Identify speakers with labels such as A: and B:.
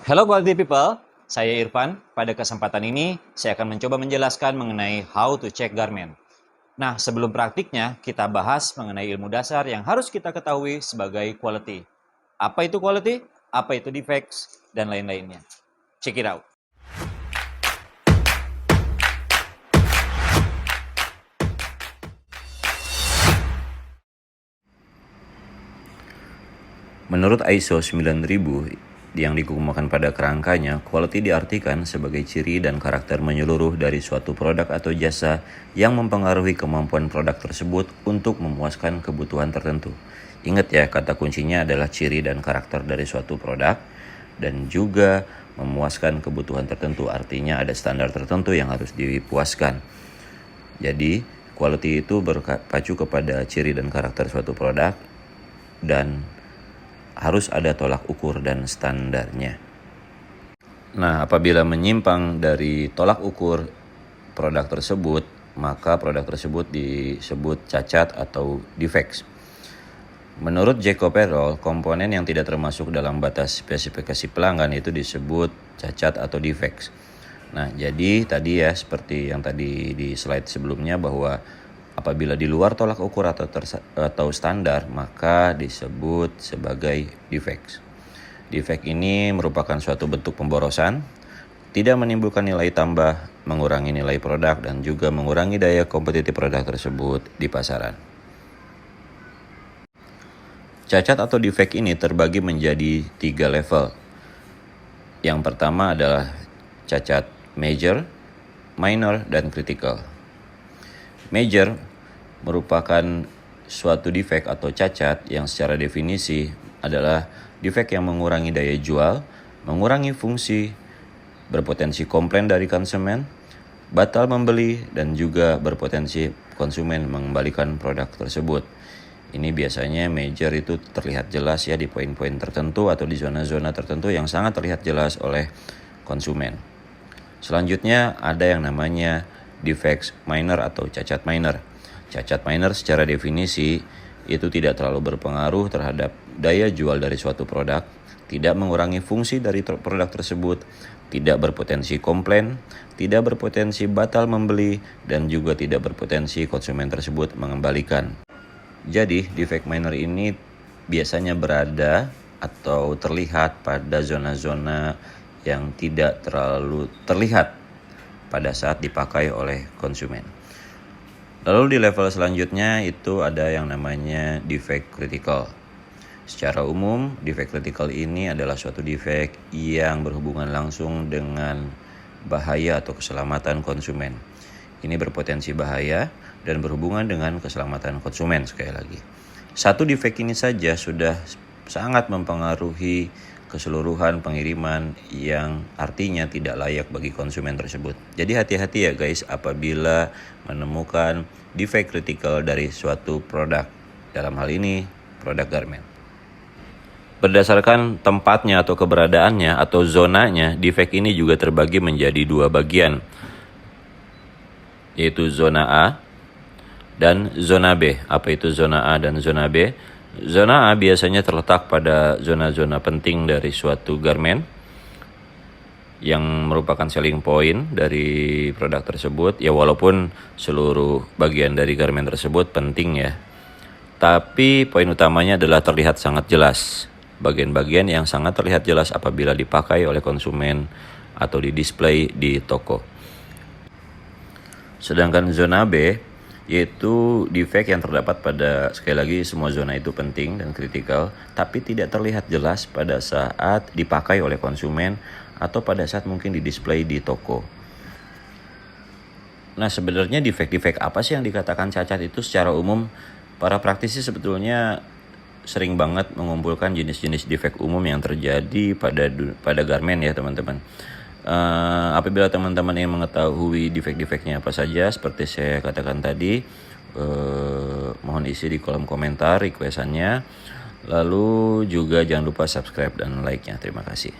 A: Hello quality people, saya Irfan. Pada kesempatan ini, saya akan mencoba menjelaskan mengenai how to check garment. Nah, sebelum praktiknya, kita bahas mengenai ilmu dasar yang harus kita ketahui sebagai quality. Apa itu quality? Apa itu defects? Dan lain-lainnya. Check it out.
B: Menurut ISO 9000 yang dikukuhkan pada kerangkanya, quality diartikan sebagai ciri dan karakter menyeluruh dari suatu produk atau jasa yang mempengaruhi kemampuan produk tersebut untuk memuaskan kebutuhan tertentu. Ingat ya, kata kuncinya adalah ciri dan karakter dari suatu produk dan juga memuaskan kebutuhan tertentu, artinya ada standar tertentu yang harus dipuaskan. Jadi, quality itu berpacu kepada ciri dan karakter suatu produk dan harus ada tolak ukur dan standarnya. Nah, apabila menyimpang dari tolak ukur produk tersebut, maka produk tersebut disebut cacat atau defects. Menurut Jacob Perrol, komponen yang tidak termasuk dalam batas spesifikasi pelanggan itu disebut cacat atau defects. Nah, jadi tadi ya seperti yang tadi di slide sebelumnya bahwa apabila di luar tolak ukur atau standar, maka disebut sebagai defects. Defect ini merupakan suatu bentuk pemborosan, tidak menimbulkan nilai tambah, mengurangi nilai produk, dan juga mengurangi daya kompetitif produk tersebut di pasaran. Cacat atau defect ini terbagi menjadi 3 level. Yang pertama adalah cacat major, minor, dan critical. Major merupakan suatu defect atau cacat yang secara definisi adalah defect yang mengurangi daya jual, mengurangi fungsi, berpotensi komplain dari konsumen, batal membeli, dan juga berpotensi konsumen mengembalikan produk tersebut. Ini biasanya major itu terlihat jelas ya di poin-poin tertentu atau di zona-zona tertentu yang sangat terlihat jelas oleh konsumen. Selanjutnya ada yang namanya defects minor atau cacat minor. Cacat minor secara definisi itu tidak terlalu berpengaruh terhadap daya jual dari suatu produk, tidak mengurangi fungsi dari produk tersebut, tidak berpotensi komplain, tidak berpotensi batal membeli, dan juga tidak berpotensi konsumen tersebut mengembalikan. Jadi, defect minor ini biasanya berada atau terlihat pada zona-zona yang tidak terlalu terlihat pada saat dipakai oleh konsumen. Lalu di level selanjutnya itu ada yang namanya defect critical. Secara umum, defect critical ini adalah suatu defect yang berhubungan langsung dengan bahaya atau keselamatan konsumen. Ini berpotensi bahaya dan berhubungan dengan keselamatan konsumen sekali lagi. Satu defect ini saja sudah sangat mempengaruhi keseluruhan pengiriman yang artinya tidak layak bagi konsumen tersebut. Jadi hati-hati ya guys apabila menemukan defect critical dari suatu produk. Dalam hal ini produk garment. Berdasarkan tempatnya atau keberadaannya atau zonanya, defect ini juga terbagi menjadi 2 bagian, yaitu zona A dan zona B. Apa itu zona A dan zona B? Zona A biasanya terletak pada zona-zona penting dari suatu garment yang merupakan selling point dari produk tersebut. Ya walaupun seluruh bagian dari garment tersebut penting ya. Tapi poin utamanya adalah terlihat sangat jelas. Bagian-bagian yang sangat terlihat jelas apabila dipakai oleh konsumen atau di display di toko. Sedangkan zona B yaitu defect yang terdapat pada, sekali lagi semua zona itu penting dan kritikal, tapi tidak terlihat jelas pada saat dipakai oleh konsumen atau pada saat mungkin di display di toko. Nah sebenarnya defect-defect apa sih yang dikatakan cacat itu secara umum? Para praktisi sebetulnya sering banget mengumpulkan jenis-jenis defect umum yang terjadi pada garment ya teman-teman. Apabila teman-teman ingin mengetahui defect-defectnya apa saja seperti saya katakan tadi, mohon isi di kolom komentar requestannya. Lalu juga jangan lupa subscribe dan like-nya. Terima kasih.